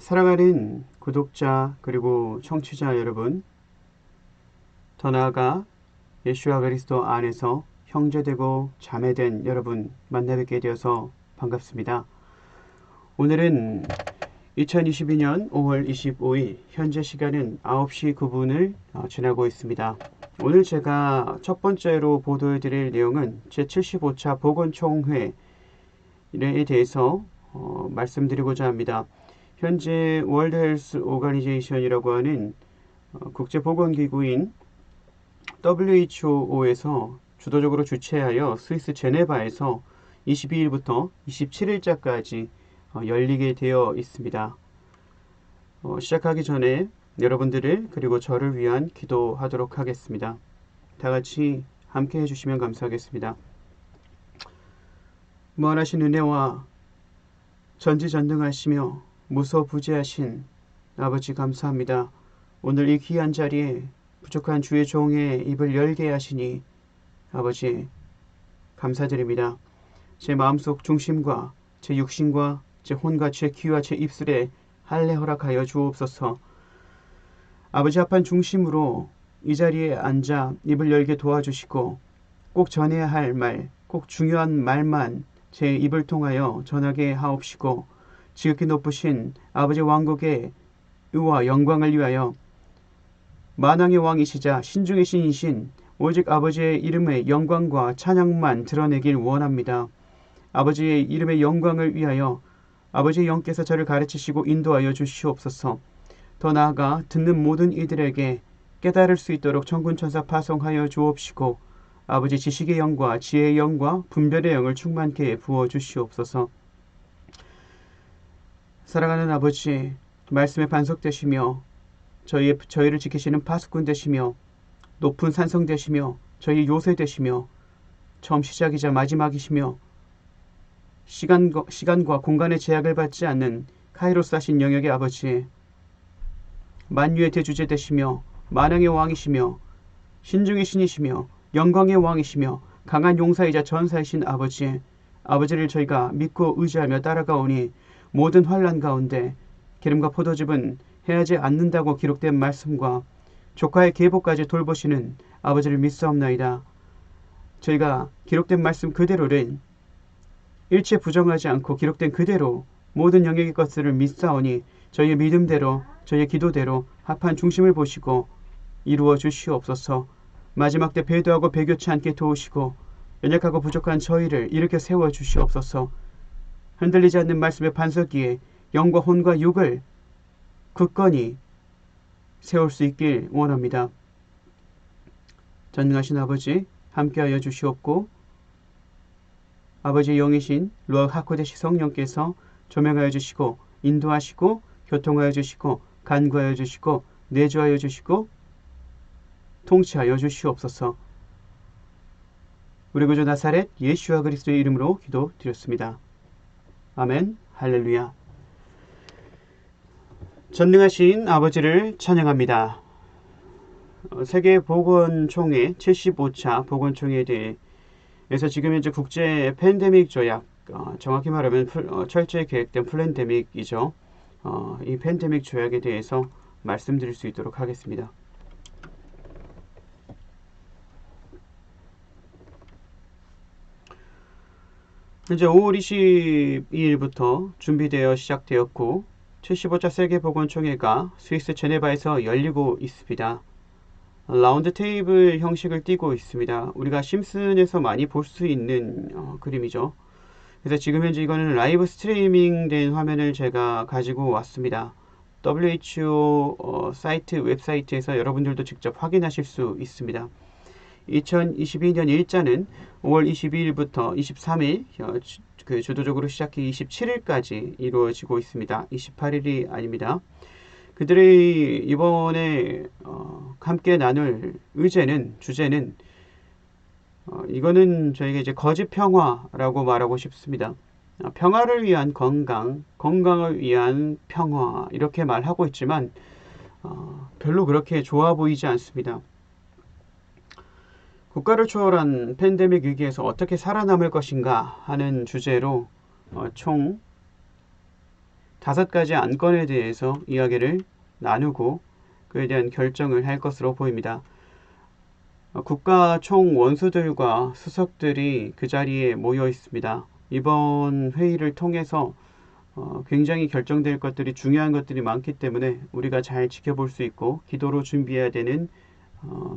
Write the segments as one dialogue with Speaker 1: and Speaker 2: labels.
Speaker 1: 사랑하는 구독자 그리고 청취자 여러분, 더 나아가 예수와 그리스도 안에서 형제되고 자매된 여러분 만나뵙게 되어서 반갑습니다. 오늘은 2022년 5월 25일 현재 시간은 9시 9분을 지나고 있습니다. 오늘 제가 첫 번째로 보도해 드릴 내용은 제75차 보건총회에 대해서 말씀드리고자 합니다. 현재 월드 헬스 오가니제이션이라고 하는 국제보건기구인 WHO에서 주도적으로 주최하여 스위스 제네바에서 22일부터 27일자까지 열리게 되어 있습니다. 시작하기 전에 여러분들을 그리고 저를 위한 기도하도록 하겠습니다. 다 같이 함께 해주시면 감사하겠습니다. 무한하신 은혜와 전지전능하시며 무소부재하신 아버지 감사합니다. 오늘 이 귀한 자리에 부족한 주의 종의 입을 열게 하시니 아버지 감사드립니다. 제 마음속 중심과 제 육신과 제 혼과 제 귀와 제 입술에 할례 허락하여 주옵소서. 아버지 합한 중심으로 이 자리에 앉아 입을 열게 도와주시고 꼭 전해야 할 말, 꼭 중요한 말만 제 입을 통하여 전하게 하옵시고 지극히 높으신 아버지 왕국의 의와 영광을 위하여 만왕의 왕이시자 신중의 신이신 오직 아버지의 이름의 영광과 찬양만 드러내길 원합니다. 아버지의 이름의 영광을 위하여 아버지의 영께서 저를 가르치시고 인도하여 주시옵소서. 더 나아가 듣는 모든 이들에게 깨달을 수 있도록 천군천사 파송하여 주옵시고 아버지 지식의 영과 지혜의 영과 분별의 영을 충만케 부어주시옵소서. 사랑하는 아버지, 말씀의 반석 되시며 저희를 지키시는 파수꾼 되시며 높은 산성 되시며 저희 요새 되시며 처음 시작이자 마지막이시며 시간과 공간의 제약을 받지 않는 카이로스 하신 영역의 아버지, 만유의 대주제 되시며 만왕의 왕이시며 신중의 신이시며 영광의 왕이시며 강한 용사이자 전사이신 아버지를 저희가 믿고 의지하며 따라가오니 모든 환난 가운데 기름과 포도즙은 해하지 않는다고 기록된 말씀과 조카의 계보까지 돌보시는 아버지를 믿사옵나이다. 저희가 기록된 말씀 그대로를 일체 부정하지 않고 기록된 그대로 모든 영역의 것들을 믿사오니 저희의 믿음대로 저희의 기도대로 합한 중심을 보시고 이루어 주시옵소서. 마지막 때 배도하고 배교치 않게 도우시고 연약하고 부족한 저희를 일으켜 세워 주시옵소서. 흔들리지 않는 말씀의 반석 위에 영과 혼과 육을 굳건히 세울 수 있길 원합니다. 전능하신 아버지 함께하여 주시옵고 아버지의 영이신 루아 하코데시 성령께서 조명하여 주시고 인도하시고 교통하여 주시고 간구하여 주시고 내주하여 주시고 통치하여 주시옵소서. 우리 구주 나사렛 예수와 그리스도의 이름으로 기도드렸습니다. 아멘. 할렐루야. 전능하신 아버지를 찬양합니다. 세계보건총회 75차 보건총회에 대해서 지금 현재 국제 팬데믹 조약, 정확히 말하면 철저히 계획된 플랜데믹이죠. 이 팬데믹 조약에 대해서 말씀드릴 수 있도록 하겠습니다. 현재 5월 22일부터 준비되어 시작되었고 75차 세계보건총회가 스위스 제네바에서 열리고 있습니다. 라운드 테이블 형식을 띠고 있습니다. 우리가 심슨에서 많이 볼 수 있는 그림이죠. 그래서 지금 현재 이거는 라이브 스트리밍 된 화면을 제가 가지고 왔습니다. WHO 사이트 웹사이트에서 여러분들도 직접 확인하실 수 있습니다. 2022년 일자는 5월 22일부터 23일 주도적으로 시작해 27일까지 이루어지고 있습니다. 28일이 아닙니다. 그들이 이번에 함께 나눌 주제는 이거는 저희가 이제 거짓 평화라고 말하고 싶습니다. 평화를 위한 건강, 건강을 위한 평화 이렇게 말하고 있지만 별로 그렇게 좋아 보이지 않습니다. 국가를 초월한 팬데믹 위기에서 어떻게 살아남을 것인가 하는 주제로 총 5가지 안건에 대해서 이야기를 나누고 그에 대한 결정을 할 것으로 보입니다. 국가 총 원수들과 수석들이 그 자리에 모여 있습니다. 이번 회의를 통해서 굉장히 결정될 것들이 중요한 것들이 많기 때문에 우리가 잘 지켜볼 수 있고 기도로 준비해야 되는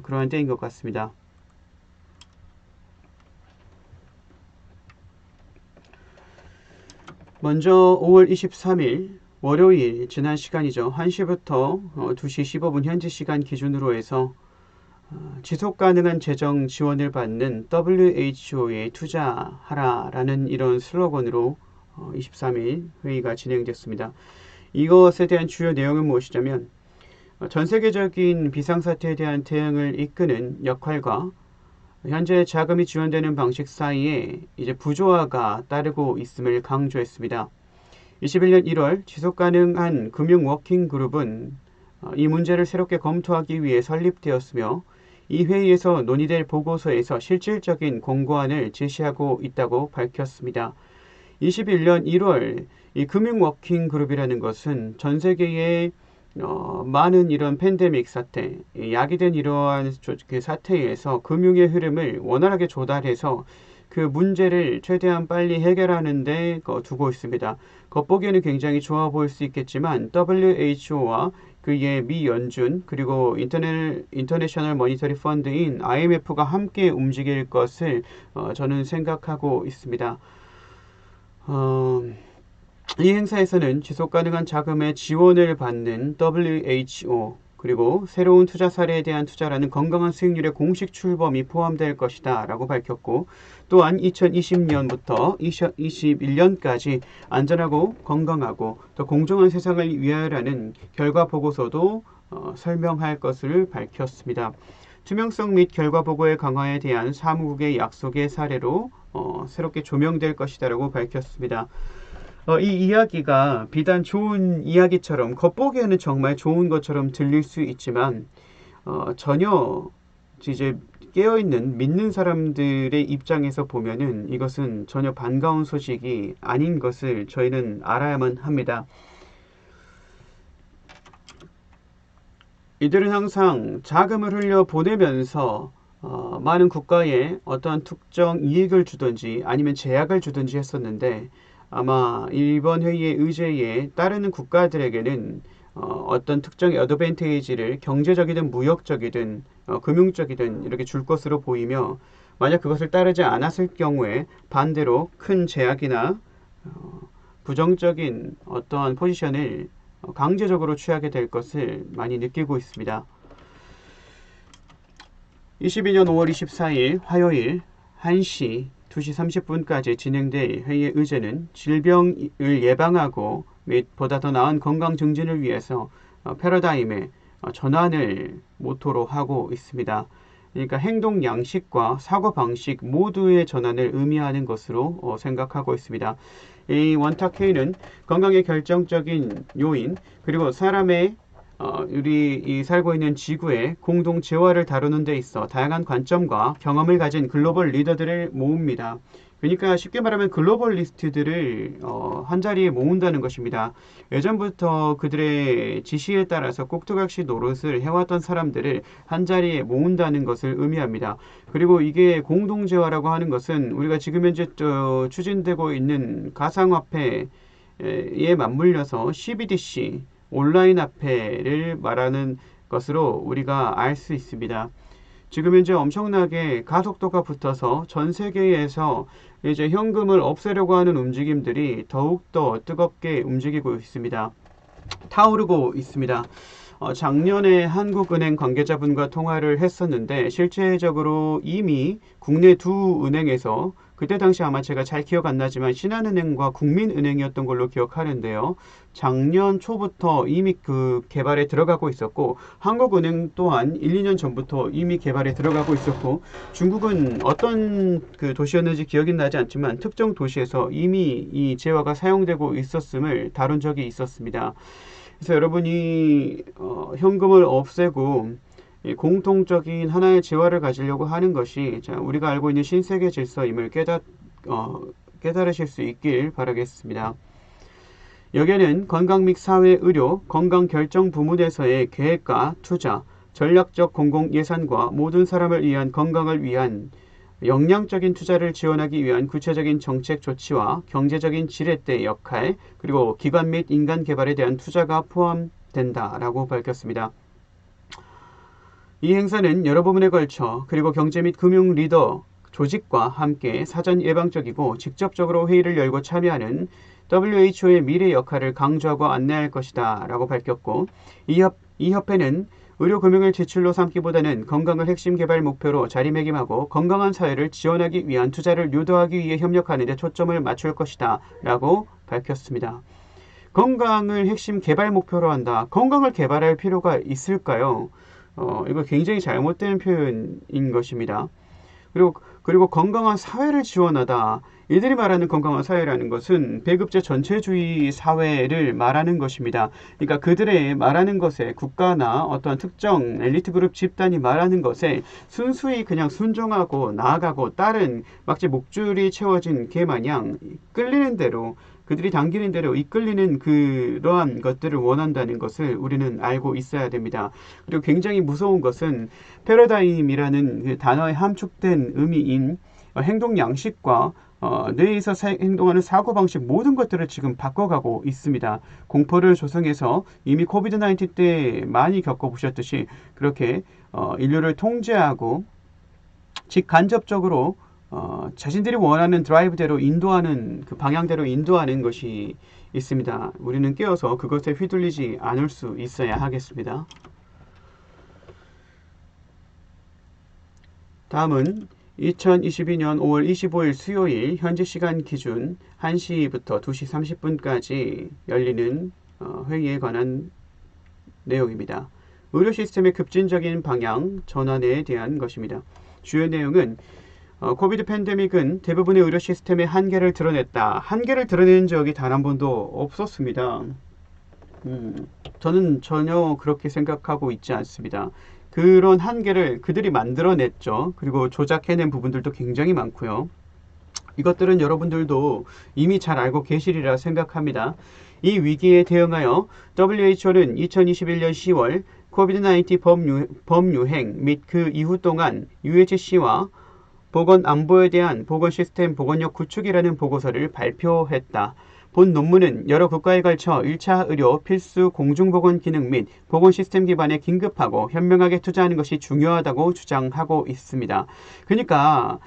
Speaker 1: 그러한 때인 것 같습니다. 먼저 5월 23일 월요일 지난 시간이죠. 1시부터 2시 15분 현지 시간 기준으로 해서 지속가능한 재정 지원을 받는 WHO에 투자하라라는 이런 슬로건으로 23일 회의가 진행됐습니다. 이것에 대한 주요 내용은 무엇이냐면 전 세계적인 비상사태에 대한 대응을 이끄는 역할과 현재 자금이 지원되는 방식 사이에 이제 부조화가 따르고 있음을 강조했습니다. 21년 1월 지속가능한 금융 워킹그룹은 이 문제를 새롭게 검토하기 위해 설립되었으며 이 회의에서 논의될 보고서에서 실질적인 공고안을 제시하고 있다고 밝혔습니다. 21년 1월 이 금융 워킹 그룹이라는 것은 전 세계의 많은 이런 팬데믹 사태, 야기된 이러한 그 사태에서 금융의 흐름을 원활하게 조달해서 그 문제를 최대한 빨리 해결하는 데 두고 있습니다. 겉보기에는 굉장히 좋아 보일 수 있겠지만 WHO와 그의 미 연준 그리고 인터내셔널 머니터리 펀드인 IMF가 함께 움직일 것을 저는 생각하고 있습니다. 이 행사에서는 지속가능한 자금의 지원을 받는 WHO 그리고 새로운 투자 사례에 대한 투자라는 건강한 수익률의 공식 출범이 포함될 것이다 라고 밝혔고 또한 2020년부터 2021년까지 안전하고 건강하고 더 공정한 세상을 위하여라는 결과 보고서도 설명할 것을 밝혔습니다. 투명성 및 결과 보고의 강화에 대한 사무국의 약속의 사례로 새롭게 조명될 것이다 라고 밝혔습니다. 이 이야기가 비단 좋은 이야기처럼 겉보기에는 정말 좋은 것처럼 들릴 수 있지만 전혀 이제 깨어있는 믿는 사람들의 입장에서 보면은 이것은 전혀 반가운 소식이 아닌 것을 저희는 알아야만 합니다. 이들은 항상 자금을 흘려 보내면서 많은 국가에 어떠한 특정 이익을 주든지 아니면 제약을 주든지 했었는데 아마 이번 회의의 의제에 따르는 국가들에게는 어떤 특정의 어드밴테이지를 경제적이든 무역적이든 금융적이든 이렇게 줄 것으로 보이며 만약 그것을 따르지 않았을 경우에 반대로 큰 제약이나 부정적인 어떠한 포지션을 강제적으로 취하게 될 것을 많이 느끼고 있습니다. 22년 5월 24일 화요일 1시 2시 30분까지 진행될 회의의 의제는 질병을 예방하고 및 보다 더 나은 건강 증진을 위해서 패러다임의 전환을 모토로 하고 있습니다. 그러니까 행동 양식과 사고 방식 모두의 전환을 의미하는 것으로 생각하고 있습니다. 이 원탁회의는 건강의 결정적인 요인 그리고 사람의 우리 이 살고 있는 지구의 공동 재화를 다루는 데 있어 다양한 관점과 경험을 가진 글로벌 리더들을 모읍니다. 그러니까 쉽게 말하면 글로벌리스트들을 한자리에 모은다는 것입니다. 예전부터 그들의 지시에 따라서 꼭두각시 노릇을 해왔던 사람들을 한자리에 모은다는 것을 의미합니다. 그리고 이게 공동재화라고 하는 것은 우리가 지금 현재 추진되고 있는 가상화폐에 맞물려서 CBDC 온라인 화폐를 말하는 것으로 우리가 알 수 있습니다. 지금 현재 엄청나게 가속도가 붙어서 전 세계에서 이제 현금을 없애려고 하는 움직임들이 더욱더 뜨겁게 움직이고 있습니다. 타오르고 있습니다. 작년에 한국은행 관계자분과 통화를 했었는데 실제적으로 이미 국내 두 은행에서 그때 당시 아마 제가 잘 기억 안 나지만 신한은행과 국민은행이었던 걸로 기억하는데요. 작년 초부터 이미 그 개발에 들어가고 있었고 한국은행 또한 1, 2년 전부터 이미 개발에 들어가고 있었고 중국은 어떤 그 도시였는지 기억이 나지 않지만 특정 도시에서 이미 이 재화가 사용되고 있었음을 다룬 적이 있었습니다. 그래서 여러분이 현금을 없애고 공통적인 하나의 재화를 가지려고 하는 것이 우리가 알고 있는 신세계 질서임을 깨달으실 수 있길 바라겠습니다. 여기에는 건강 및 사회, 의료, 건강 결정 부문에서의 계획과 투자, 전략적 공공 예산과 모든 사람을 위한 건강을 위한 역량적인 투자를 지원하기 위한 구체적인 정책 조치와 경제적인 지렛대 역할, 그리고 기관 및 인간 개발에 대한 투자가 포함된다라고 밝혔습니다. 이 행사는 여러 부분에 걸쳐 그리고 경제 및 금융 리더 조직과 함께 사전 예방적이고 직접적으로 회의를 열고 참여하는 WHO의 미래 역할을 강조하고 안내할 것이다 라고 밝혔고, 이 협회는 의료금융을 지출로 삼기보다는 건강을 핵심 개발 목표로 자리매김하고 건강한 사회를 지원하기 위한 투자를 유도하기 위해 협력하는 데 초점을 맞출 것이다 라고 밝혔습니다. 건강을 핵심 개발 목표로 한다. 건강을 개발할 필요가 있을까요? 이거 굉장히 잘못된 표현인 것입니다. 그리고 건강한 사회를 지원하다. 이들이 말하는 건강한 사회라는 것은 배급제 전체주의 사회를 말하는 것입니다. 그러니까 그들의 말하는 것에 국가나 어떤 특정 엘리트 그룹 집단이 말하는 것에 순수히 그냥 순종하고 나아가고 따른 마치 목줄이 채워진 개 마냥 끌리는 대로, 그들이 당기는 대로 이끌리는 그러한 것들을 원한다는 것을 우리는 알고 있어야 됩니다. 그리고 굉장히 무서운 것은 패러다임이라는 그 단어에 함축된 의미인 행동 양식과 뇌에서 행동하는 사고방식, 모든 것들을 지금 바꿔가고 있습니다. 공포를 조성해서 이미 코비드-19 때 많이 겪어보셨듯이 그렇게 인류를 통제하고 직간접적으로 자신들이 원하는 드라이브대로 인도하는, 그 방향대로 인도하는 것이 있습니다. 우리는 깨어서 그것에 휘둘리지 않을 수 있어야 하겠습니다. 다음은 2022년 5월 25일 수요일 현지 시간 기준 1시부터 2시 30분까지 열리는 회의에 관한 내용입니다. 의료 시스템의 급진적인 방향 전환에 대한 것입니다. 주요 내용은 코비드 팬데믹은 대부분의 의료 시스템의 한계를 드러냈다. 한계를 드러낸 적이 단 한 번도 없었습니다. 저는 전혀 그렇게 생각하고 있지 않습니다. 그런 한계를 그들이 만들어냈죠. 그리고 조작해낸 부분들도 굉장히 많고요. 이것들은 여러분들도 이미 잘 알고 계시리라 생각합니다. 이 위기에 대응하여 WHO는 2021년 10월 코비드-19 범유행 및 그 이후 동안 UHC와 보건 안보에 대한 보건 시스템 보건력 구축이라는 보고서를 발표했다. 본 논문은 여러 국가에 걸쳐 1차 의료 필수 공중보건 기능 및 보건 시스템 기반에 긴급하고 현명하게 투자하는 것이 중요하다고 주장하고 있습니다. 그러니까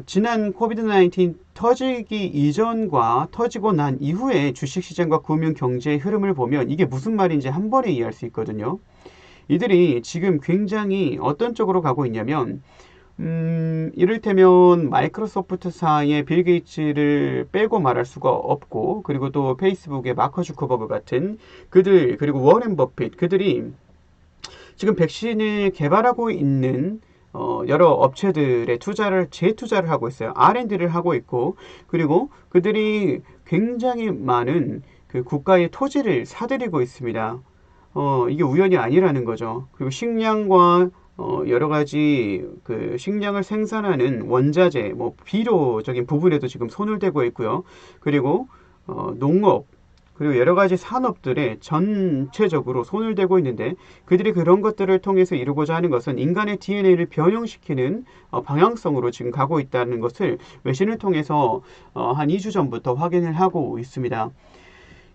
Speaker 1: 지난 코비드-19 터지기 이전과 터지고 난 이후에 주식시장과 금융 경제의 흐름을 보면 이게 무슨 말인지 한 번에 이해할 수 있거든요. 이들이 지금 굉장히 어떤 쪽으로 가고 있냐면 이를테면 마이크로소프트사의 빌 게이츠를 빼고 말할 수가 없고, 그리고 또 페이스북의 마크 주커버그 같은 그들, 그리고 워렌 버핏, 그들이 지금 백신을 개발하고 있는 여러 업체들의 재투자를 하고 있어요. R&D를 하고 있고, 그리고 그들이 굉장히 많은 그 국가의 토지를 사들이고 있습니다. 이게 우연이 아니라는 거죠. 그리고 식량과 여러 가지 그 식량을 생산하는 원자재, 비료적인 부분에도 지금 손을 대고 있고요. 그리고 농업, 그리고 여러 가지 산업들에 전체적으로 손을 대고 있는데, 그들이 그런 것들을 통해서 이루고자 하는 것은 인간의 DNA를 변형시키는 방향성으로 지금 가고 있다는 것을 외신을 통해서 한 2주 전부터 확인을 하고 있습니다.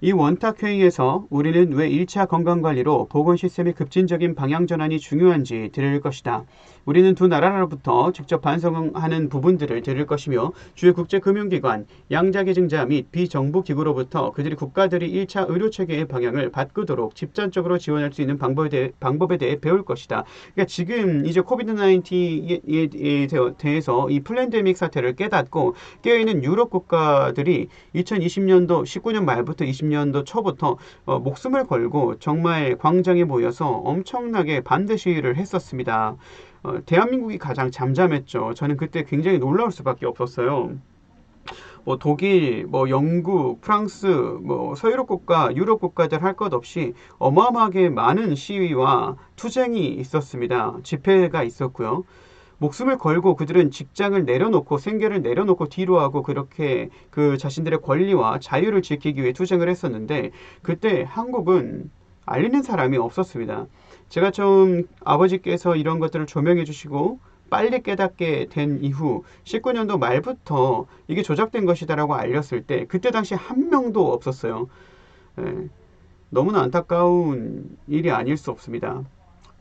Speaker 1: 이 원탁회의에서 우리는 왜 1차 건강관리로 보건 시스템의 급진적인 방향 전환이 중요한지 들을 것이다. 우리는 두 나라로부터 직접 반성하는 부분들을 들을 것이며, 주요 국제금융기관, 양자기증자 및 비정부 기구로부터 그들이 국가들이 1차 의료체계의 방향을 바꾸도록 집단적으로 지원할 수 있는 방법에 대해 배울 것이다. 그러니까 지금 이제 코비드-19에 대해서 이 플랜데믹 사태를 깨닫고 깨어있는 유럽 국가들이 2020년도 19년 말부터 20년도 초부터 목숨을 걸고 정말 광장에 모여서 엄청나게 반대 시위를 했었습니다. 대한민국이 가장 잠잠했죠. 저는 그때 굉장히 놀라울 수밖에 없었어요. 독일, 영국, 프랑스, 서유럽 국가, 유럽 국가들 할 것 없이 어마어마하게 많은 시위와 투쟁이 있었습니다. 집회가 있었고요. 목숨을 걸고 그들은 직장을 내려놓고 생계를 내려놓고 뒤로 하고 그렇게 그 자신들의 권리와 자유를 지키기 위해 투쟁을 했었는데 그때 한국은 알리는 사람이 없었습니다. 제가 처음 아버지께서 이런 것들을 조명해 주시고 빨리 깨닫게 된 이후 19년도 말부터 이게 조작된 것이다라고 알렸을 때 그때 당시 한 명도 없었어요. 예, 너무나 안타까운 일이 아닐 수 없습니다.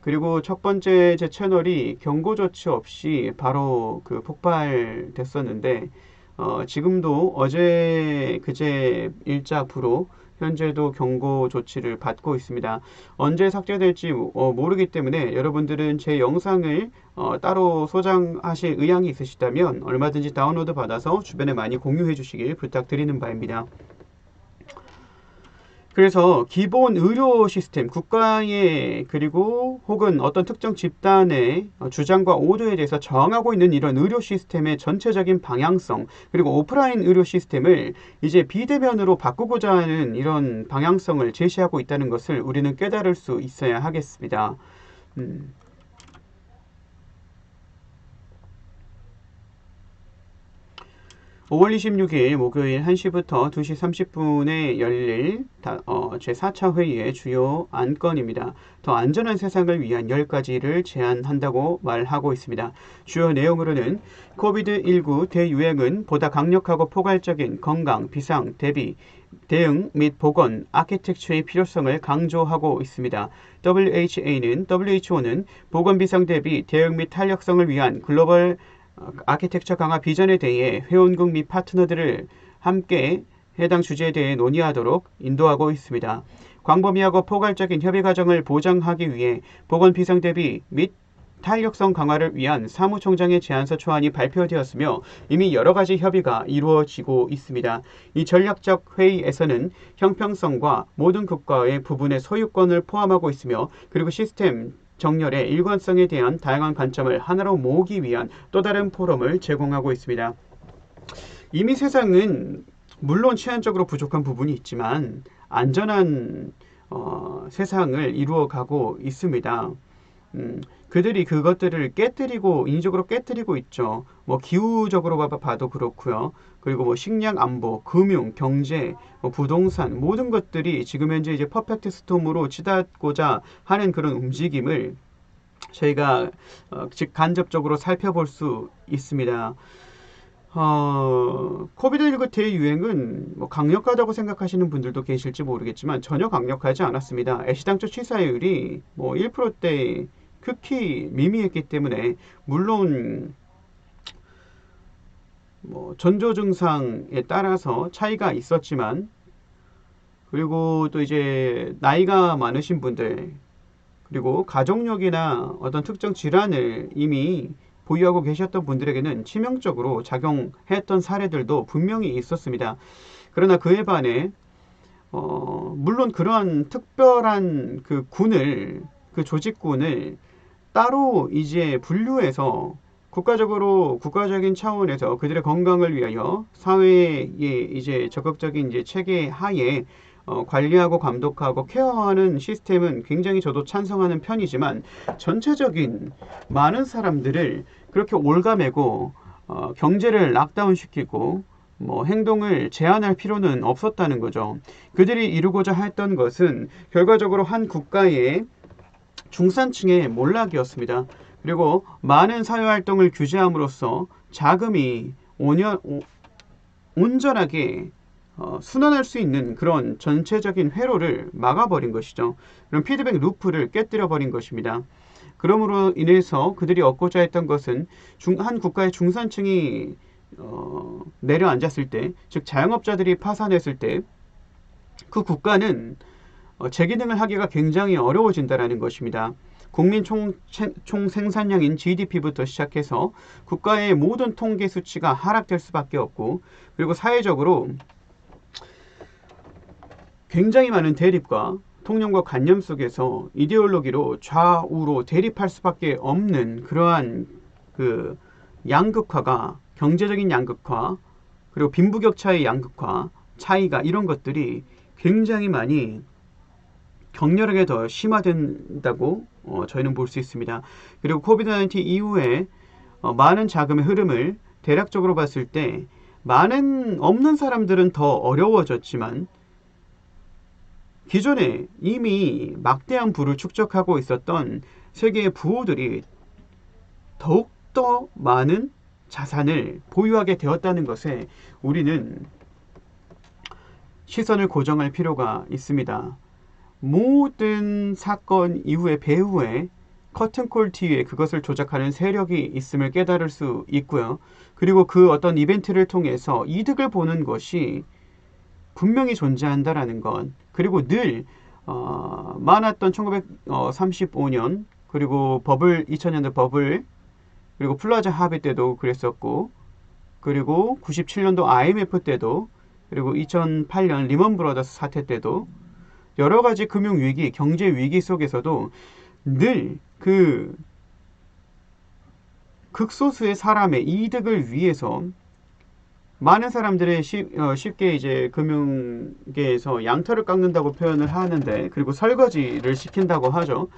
Speaker 1: 그리고 첫 번째 제 채널이 경고 조치 없이 바로 그 폭발됐었는데 지금도 어제 그제 일자부로 현재도 경고 조치를 받고 있습니다. 언제 삭제될지 모르기 때문에 여러분들은 제 영상을 따로 소장하실 의향이 있으시다면 얼마든지 다운로드 받아서 주변에 많이 공유해 주시길 부탁드리는 바입니다. 그래서 기본 의료 시스템, 국가의 그리고 혹은 어떤 특정 집단의 주장과 오도에 대해서 저항하고 있는 이런 의료 시스템의 전체적인 방향성, 그리고 오프라인 의료 시스템을 이제 비대면으로 바꾸고자 하는 이런 방향성을 제시하고 있다는 것을 우리는 깨달을 수 있어야 하겠습니다. 5월 26일 목요일 1시부터 2시 30분에 열릴 제4차 회의의 주요 안건입니다. 더 안전한 세상을 위한 10가지를 제안한다고 말하고 있습니다. 주요 내용으로는 코비드19 대유행은 보다 강력하고 포괄적인 건강, 비상, 대비, 대응 및 보건, 아키텍처의 필요성을 강조하고 있습니다. WHO는 보건 비상 대비, 대응 및 탄력성을 위한 글로벌 아키텍처 강화 비전에 대해 회원국 및 파트너들을 함께 해당 주제에 대해 논의하도록 인도하고 있습니다. 광범위하고 포괄적인 협의 과정을 보장하기 위해 보건 비상 대비 및 탄력성 강화를 위한 사무총장의 제안서 초안이 발표되었으며 이미 여러 가지 협의가 이루어지고 있습니다. 이 전략적 회의에서는 형평성과 모든 국가의 부분의 소유권을 포함하고 있으며 그리고 시스템 정렬의 일관성에 대한 다양한 관점을 하나로 모으기 위한 또 다른 포럼을 제공하고 있습니다. 이미 세상은 물론 치안적으로 부족한 부분이 있지만 안전한 세상을 이루어가고 있습니다. 그들이 그것들을 깨뜨리고 인위적으로 깨뜨리고 있죠. 뭐 기후적으로 봐도 그렇고요. 그리고 뭐 식량 안보, 금융, 경제, 부동산 모든 것들이 지금 현재 이제 퍼펙트 스톰으로 치닫고자 하는 그런 움직임을 저희가 즉 간접적으로 살펴볼 수 있습니다. 코비드19 대유행은 뭐 강력하다고 생각하시는 분들도 계실지 모르겠지만 전혀 강력하지 않았습니다. 애시당초 치사율이 뭐 1%대 극히 미미했기 때문에 물론 뭐 전조 증상에 따라서 차이가 있었지만 그리고 또 이제 나이가 많으신 분들 그리고 가족력이나 어떤 특정 질환을 이미 보유하고 계셨던 분들에게는 치명적으로 작용했던 사례들도 분명히 있었습니다. 그러나 그에 반해 물론 그러한 특별한 그 조직군을 따로 이제 분류해서 국가적인 차원에서 그들의 건강을 위하여 사회의 이제 적극적인 이제 체계 하에 관리하고 감독하고 케어하는 시스템은 굉장히 저도 찬성하는 편이지만 전체적인 많은 사람들을 그렇게 올가매고 경제를 락다운시키고 뭐 행동을 제한할 필요는 없었다는 거죠. 그들이 이루고자 했던 것은 결과적으로 한 국가의 중산층의 몰락이었습니다. 그리고 많은 사회활동을 규제함으로써 자금이 온전하게 순환할 수 있는 그런 전체적인 회로를 막아버린 것이죠. 그런 피드백 루프를 깨뜨려버린 것입니다. 그러므로 인해서 그들이 얻고자 했던 것은 한 국가의 중산층이 내려앉았을 때, 즉 자영업자들이 파산했을 때 그 국가는 재기능을 하기가 굉장히 어려워진다는 것입니다. 국민 총 생산량인 GDP부터 시작해서 국가의 모든 통계 수치가 하락될 수밖에 없고 그리고 사회적으로 굉장히 많은 대립과 통념과 관념 속에서 이데올로기로 좌우로 대립할 수밖에 없는 그러한 그 양극화가 경제적인 양극화 그리고 빈부격차의 양극화 차이가 이런 것들이 굉장히 많이 격렬하게 더 심화된다고 저희는 볼 수 있습니다. 그리고 코비드-19 이후에 많은 자금의 흐름을 대략적으로 봤을 때 많은 없는 사람들은 더 어려워졌지만 기존에 이미 막대한 부를 축적하고 있었던 세계의 부호들이 더욱더 많은 자산을 보유하게 되었다는 것에 우리는 시선을 고정할 필요가 있습니다. 모든 사건 이후에 배후에 커튼콜 뒤에 그것을 조작하는 세력이 있음을 깨달을 수 있고요. 그리고 그 어떤 이벤트를 통해서 이득을 보는 것이 분명히 존재한다라는 것. 그리고 늘 많았던 1935년 그리고 버블 2000년대 버블 그리고 플라자 합의 때도 그랬었고 그리고 97년도 IMF 때도 그리고 2008년 리먼 브러더스 사태 때도 여러 가지 금융위기, 경제위기 속에서도 늘 그 극소수의 사람의 이득을 위해서 많은 사람들의 쉽게 이제 금융계에서 양털을 깎는다고 표현을 하는데 그리고 설거지를 시킨다고 하죠.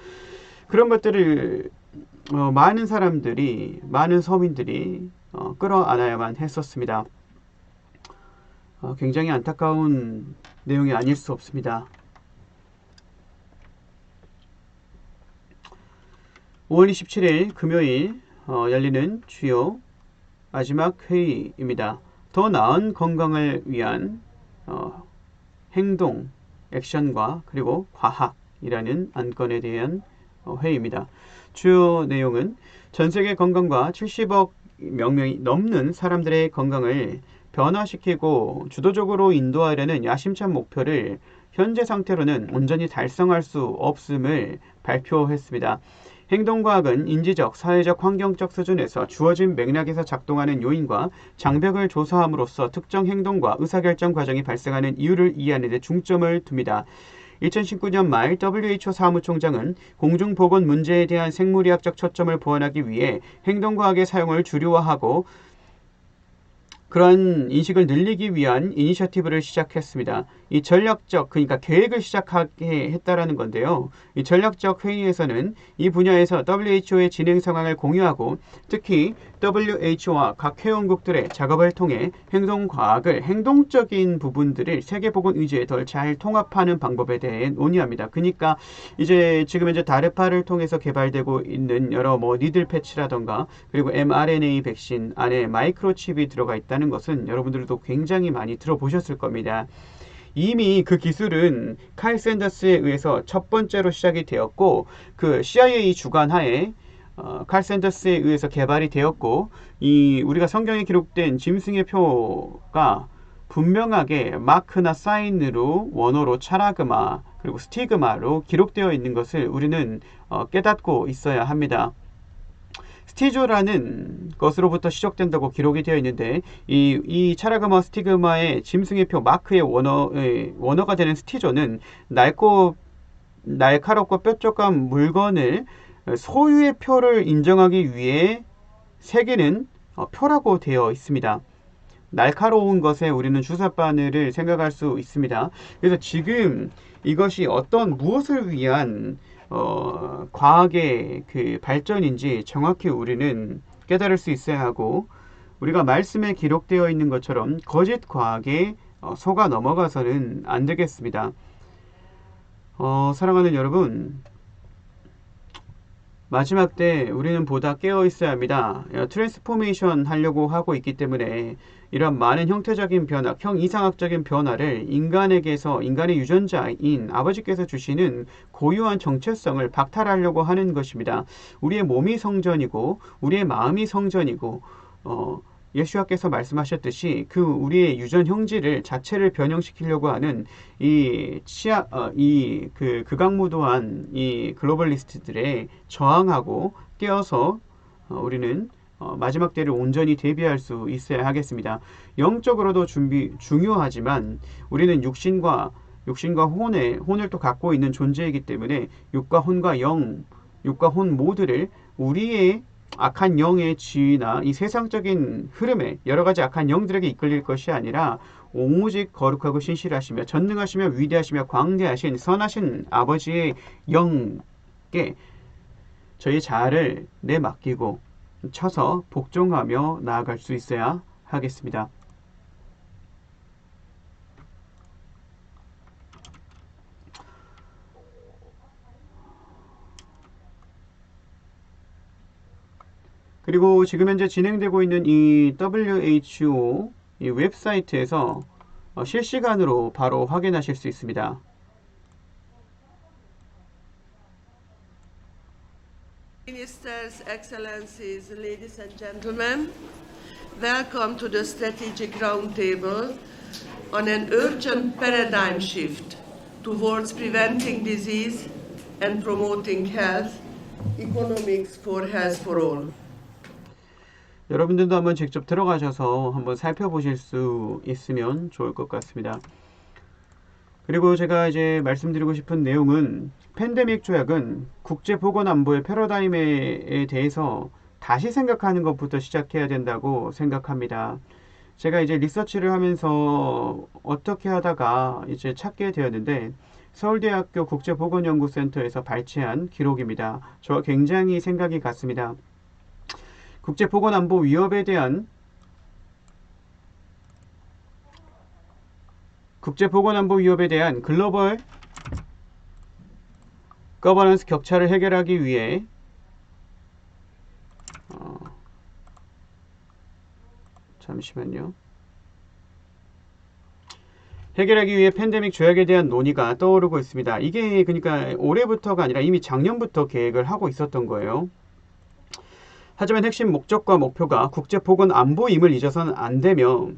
Speaker 1: 그런 것들을 많은 사람들이 많은 서민들이 끌어안아야만 했었습니다. 굉장히 안타까운 내용이 아닐 수 없습니다. 5월 27일 금요일 열리는 주요 마지막 회의입니다. 더 나은 건강을 위한 행동, 액션과 그리고 과학이라는 안건에 대한 회의입니다. 주요 내용은 전 세계 건강과 70억 명이 넘는 사람들의 건강을 변화시키고 주도적으로 인도하려는 야심찬 목표를 현재 상태로는 온전히 달성할 수 없음을 발표했습니다. 행동과학은 인지적, 사회적, 환경적 수준에서 주어진 맥락에서 작동하는 요인과 장벽을 조사함으로써 특정 행동과 의사결정 과정이 발생하는 이유를 이해하는 데 중점을 둡니다. 2019년 말 WHO 사무총장은 공중보건 문제에 대한 생물의학적 초점을 보완하기 위해 행동과학의 사용을 주류화하고 그런 인식을 늘리기 위한 이니셔티브를 시작했습니다. 이 전략적, 그러니까 계획을 시작하게 했다라는 건데요. 이 전략적 회의에서는 이 분야에서 WHO의 진행 상황을 공유하고 특히 WHO와 각 회원국들의 작업을 통해 행동과학을 행동적인 부분들을 세계보건 의지에 덜 잘 통합하는 방법에 대해 논의합니다. 그러니까 이제 지금 현재 다르파를 통해서 개발되고 있는 여러 니들 패치라던가 그리고 mRNA 백신 안에 마이크로칩이 들어가 있다는 것은 여러분들도 굉장히 많이 들어보셨을 겁니다. 이미 그 기술은 칼 샌더스에 의해서 첫 번째로 시작이 되었고 그 CIA 주관하에 칼 샌더스에 의해서 개발이 되었고 이 우리가 성경에 기록된 짐승의 표가 분명하게 마크나 사인으로 원어로 차라그마 그리고 스티그마로 기록되어 있는 것을 우리는 깨닫고 있어야 합니다. 스티조라는 것으로부터 시작된다고 기록이 되어 있는데 이 차라그마 스티그마의 짐승의 표 마크의 원어가 되는 스티조는 날카롭고 뾰족한 물건을 소유의 표를 인정하기 위해 새기는 표라고 되어 있습니다. 날카로운 것에 우리는 주사바늘을 생각할 수 있습니다. 그래서 지금 이것이 무엇을 위한 과학의 그 발전인지 정확히 우리는 깨달을 수 있어야 하고 우리가 말씀에 기록되어 있는 것처럼 거짓 과학에 속아 넘어가서는 안 되겠습니다. 사랑하는 여러분, 마지막 때 우리는 보다 깨어 있어야 합니다. 트랜스포메이션 하려고 하고 있기 때문에 이런 많은 형태적인 변화, 이상학적인 변화를 인간에게서 인간의 유전자인 아버지께서 주시는 고유한 정체성을 박탈하려고 하는 것입니다. 우리의 몸이 성전이고 우리의 마음이 성전이고 예수님께서 말씀하셨듯이 그 우리의 유전 형질을 자체를 변형시키려고 하는 극악무도한 이 글로벌리스트들의 저항하고 깨어서 우리는 마지막 때를 온전히 대비할 수 있어야 하겠습니다. 영적으로도 중요하지만 우리는 육신과 혼을 또 갖고 있는 존재이기 때문에 육과 혼 모두를 우리의 악한 영의 지위나 이 세상적인 흐름에 여러 가지 악한 영들에게 이끌릴 것이 아니라 오직 거룩하고 신실하시며 전능하시며 위대하시며 광대하신 선하신 아버지의 영께 저희 자아를 내맡기고 쳐서 복종하며 나아갈 수 있어야 하겠습니다. 그리고 지금 현재 진행되고 있는 이 WHO 이 웹사이트에서 실시간으로 바로 확인하실 수 있습니다.
Speaker 2: Ministers, Excellencies, ladies and gentlemen, welcome to the Strategic Roundtable on an urgent paradigm shift towards preventing disease and promoting health, economics for health for all.
Speaker 1: 여러분들도 한번 직접 들어가셔서 한번 살펴보실 수 있으면 좋을 것 같습니다. 그리고 제가 이제 말씀드리고 싶은 내용은 팬데믹 조약은 국제보건안보의 패러다임에 대해서 다시 생각하는 것부터 시작해야 된다고 생각합니다. 제가 이제 리서치를 하면서 어떻게 하다가 이제 찾게 되었는데 서울대학교 국제보건연구센터에서 발췌한 기록입니다. 저와 굉장히 생각이 같습니다. 국제보건안보 위협에 대한 글로벌 거버넌스 격차를 해결하기 위해 해결하기 위해 팬데믹 조약에 대한 논의가 떠오르고 있습니다. 이게 그러니까 올해부터가 아니라 이미 작년부터 계획을 하고 있었던 거예요. 하지만 핵심 목적과 목표가 국제보건안보임을 잊어서는 안 되며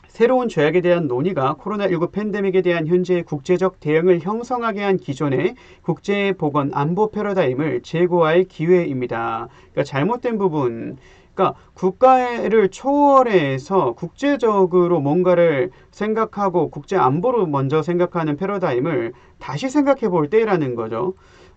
Speaker 1: 새로운 조약에 대한 논의가 코로나19 팬데믹에 대한 현재의 국제적 대응을 형성하게 한 기존의 국제보건안보 패러다임을 재고할 기회입니다. 그러니까 잘못된 부분, 그러니까 국가를 초월해서 국제적으로 뭔가를 생각하고 국제안보로 먼저 생각하는 패러다임을 다시 생각해 볼 때라는 거죠.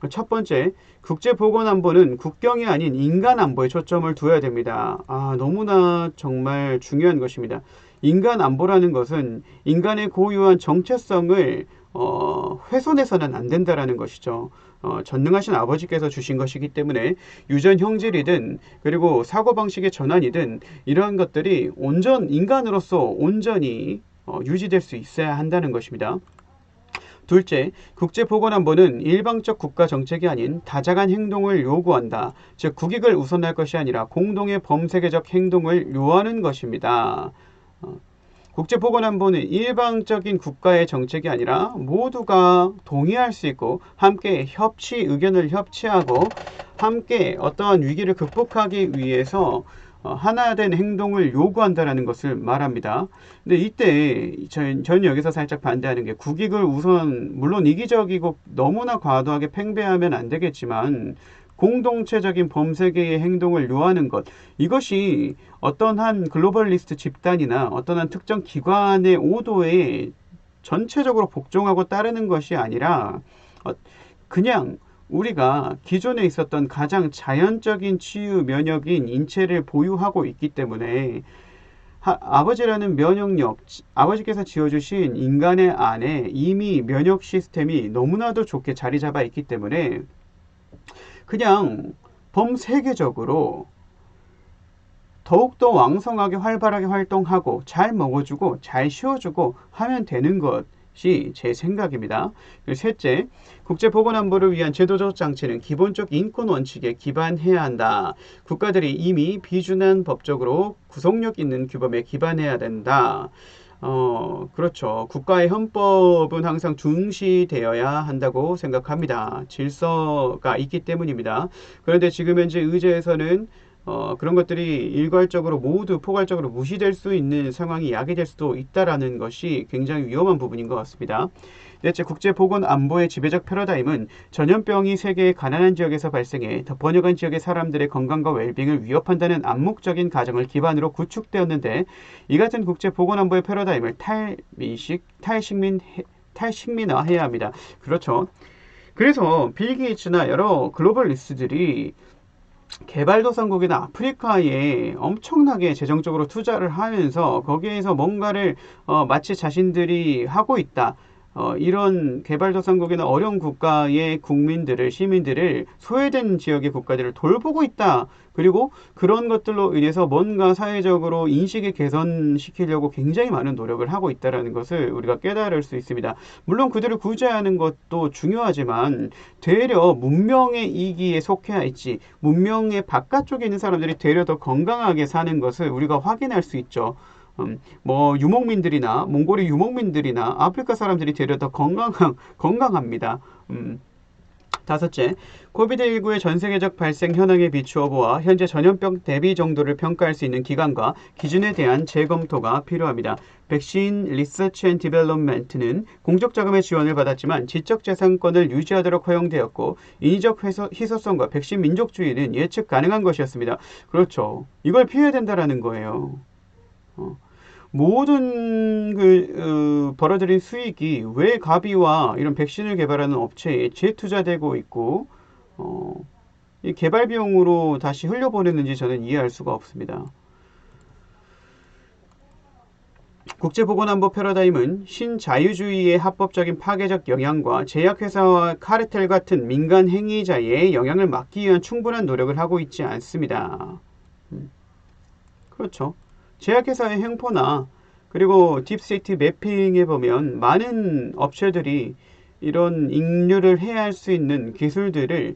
Speaker 1: 첫 번째, 국제보건안보는 국경이 아닌 인간안보에 초점을 두어야 됩니다. 너무나 정말 중요한 것입니다. 인간안보라는 것은 인간의 고유한 정체성을 훼손해서는 안 된다라는 것이죠. 전능하신 아버지께서 주신 것이기 때문에 유전 형질이든 그리고 사고방식의 전환이든 이러한 것들이 인간으로서 온전히 유지될 수 있어야 한다는 것입니다. 둘째, 국제보건안보는 일방적 국가 정책이 아닌 다자간 행동을 요구한다. 즉 국익을 우선할 것이 아니라 공동의 범세계적 행동을 요하는 것입니다. 국제보건안보는 일방적인 국가의 정책이 아니라 모두가 동의할 수 있고 함께 의견을 협치하고 함께 어떠한 위기를 극복하기 위해서 하나된 행동을 요구한다는 것을 말합니다. 근데 이때 저는 여기서 살짝 반대하는 게 국익을 우선, 물론 이기적이고 너무나 과도하게 팽배하면 안 되겠지만 공동체적인 범세계의 행동을 요하는 것, 이것이 어떤 한 글로벌리스트 집단이나 어떤 한 특정 기관의 오도에 전체적으로 복종하고 따르는 것이 아니라 그냥 우리가 기존에 있었던 가장 자연적인 치유 면역인 인체를 보유하고 있기 때문에 아버지라는 면역력, 아버지께서 지어주신 인간의 안에 이미 면역 시스템이 너무나도 좋게 자리 잡아 있기 때문에 그냥 범세계적으로 더욱더 왕성하게 활발하게 활동하고 잘 먹어주고 잘 쉬어주고 하면 되는 것이 제 생각입니다. 셋째, 국제보건안보를 위한 제도적 장치는 기본적 인권 원칙에 기반해야 한다. 국가들이 이미 비준한 법적으로 구속력 있는 규범에 기반해야 된다. 그렇죠. 국가의 헌법은 항상 중시되어야 한다고 생각합니다. 질서가 있기 때문입니다. 그런데 지금 현재 의제에서는 그런 것들이 일괄적으로 모두 포괄적으로 무시될 수 있는 상황이 야기될 수도 있다라는 것이 굉장히 위험한 부분인 것 같습니다. 넷째, 국제보건안보의 지배적 패러다임은 전염병이 세계의 가난한 지역에서 발생해 더 번역한 지역의 사람들의 건강과 웰빙을 위협한다는 암묵적인 가정을 기반으로 구축되었는데 이 같은 국제보건안보의 패러다임을 탈식민화해야 합니다. 그렇죠. 그래서 빌 게이츠나 여러 글로벌리스트들이 개발도상국이나 아프리카에 엄청나게 재정적으로 투자를 하면서 거기에서 뭔가를 마치 자신들이 하고 있다, 이런 개발도상국이나 어려운 국가의 국민들을, 시민들을 소외된 지역의 국가들을 돌보고 있다. 그리고 그런 것들로 인해서 뭔가 사회적으로 인식을 개선시키려고 굉장히 많은 노력을 하고 있다는 것을 우리가 깨달을 수 있습니다. 물론 그들을 구제하는 것도 중요하지만 되려 문명의 이기에 속해 있지, 문명의 바깥쪽에 있는 사람들이 되려 더 건강하게 사는 것을 우리가 확인할 수 있죠. 유목민들이나 몽골의 유목민들이나 아프리카 사람들이 되려 더 건강합니다. 다섯째, 코비드19의 전 세계적 발생 현황에 비추어 보아 현재 전염병 대비 정도를 평가할 수 있는 기간과 기준에 대한 재검토가 필요합니다. 백신 리서치 앤 디벨롭먼트는 공적 자금의 지원을 받았지만 지적 재산권을 유지하도록 허용되었고 인위적 희소성과 백신 민족주의는 예측 가능한 것이었습니다. 그렇죠. 이걸 피해야 된다라는 거예요. 모든 벌어들인 수익이 왜 가비와 이런 백신을 개발하는 업체에 재투자되고 있고 이 개발 비용으로 다시 흘려보내는지 저는 이해할 수가 없습니다. 국제보건안보 패러다임은 신자유주의의 합법적인 파괴적 영향과 제약회사와 카르텔 같은 민간 행위자의 영향을 막기 위한 충분한 노력을 하고 있지 않습니다. 그렇죠. 제약회사의 횡포나 그리고 딥스테이트 매핑에 보면 많은 업체들이 이런 인류를 해할 수 있는 기술들에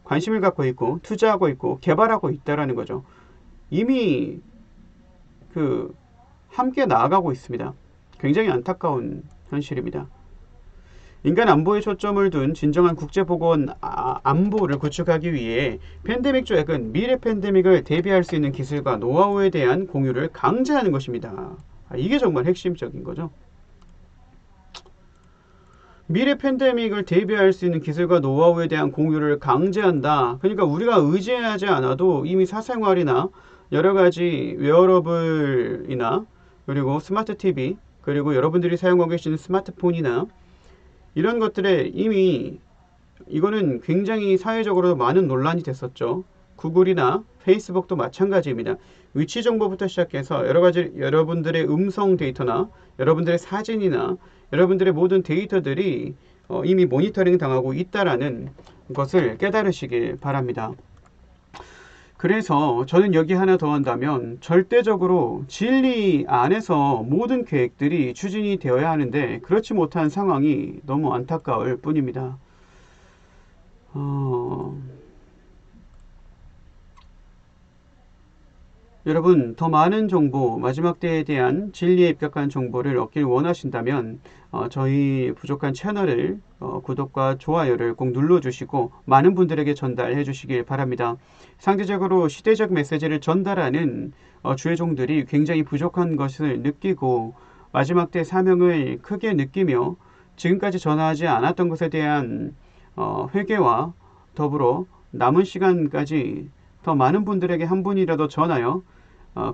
Speaker 1: 관심을 갖고 있고 투자하고 있고 개발하고 있다라는 거죠. 이미 함께 나아가고 있습니다. 굉장히 안타까운 현실입니다. 인간 안보에 초점을 둔 진정한 국제보건 안보를 구축하기 위해 팬데믹 조약은 미래 팬데믹을 대비할 수 있는 기술과 노하우에 대한 공유를 강제하는 것입니다. 이게 정말 핵심적인 거죠. 미래 팬데믹을 대비할 수 있는 기술과 노하우에 대한 공유를 강제한다. 그러니까 우리가 의지하지 않아도 이미 사생활이나 여러 가지 웨어러블이나 그리고 스마트 TV 그리고 여러분들이 사용하고 계시는 스마트폰이나 이런 것들에 이미 이거는 굉장히 사회적으로 많은 논란이 됐었죠. 구글이나 페이스북도 마찬가지입니다. 위치 정보부터 시작해서 여러 가지 여러분들의 음성 데이터나 여러분들의 사진이나 여러분들의 모든 데이터들이 이미 모니터링 당하고 있다라는 것을 깨달으시길 바랍니다. 그래서 저는 여기 하나 더 한다면 절대적으로 진리 안에서 모든 계획들이 추진이 되어야 하는데 그렇지 못한 상황이 너무 안타까울 뿐입니다. 여러분 더 많은 정보, 마지막 때에 대한 진리에 입각한 정보를 얻길 원하신다면 저희 부족한 채널을 구독과 좋아요를 꼭 눌러주시고 많은 분들에게 전달해 주시길 바랍니다. 상대적으로 시대적 메시지를 전달하는 주의 종들이 굉장히 부족한 것을 느끼고 마지막 때 사명을 크게 느끼며 지금까지 전하지 않았던 것에 대한 회개와 더불어 남은 시간까지 더 많은 분들에게 한 분이라도 전하여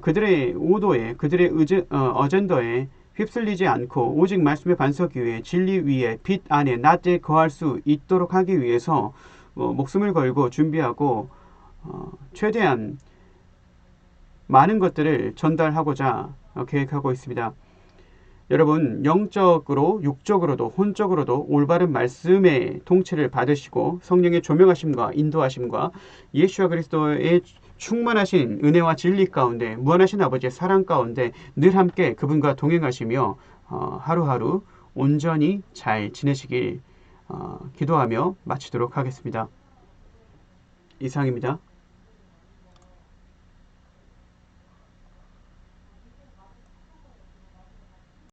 Speaker 1: 그들의 오도에 그들의 어젠더에 휩쓸리지 않고 오직 말씀의 반석 위에 진리 위에 빛 안에 낮에 거할 수 있도록 하기 위해서 목숨을 걸고 준비하고 최대한 많은 것들을 전달하고자 계획하고 있습니다. 여러분 영적으로 육적으로도 혼적으로도 올바른 말씀의 통치를 받으시고 성령의 조명하심과 인도하심과 예수와 그리스도의 충만하신 은혜와 진리 가운데 무한하신 아버지의 사랑 가운데 늘 함께 그분과 동행하시며 하루하루 온전히 잘 지내시길 기도하며 마치도록 하겠습니다. 이상입니다.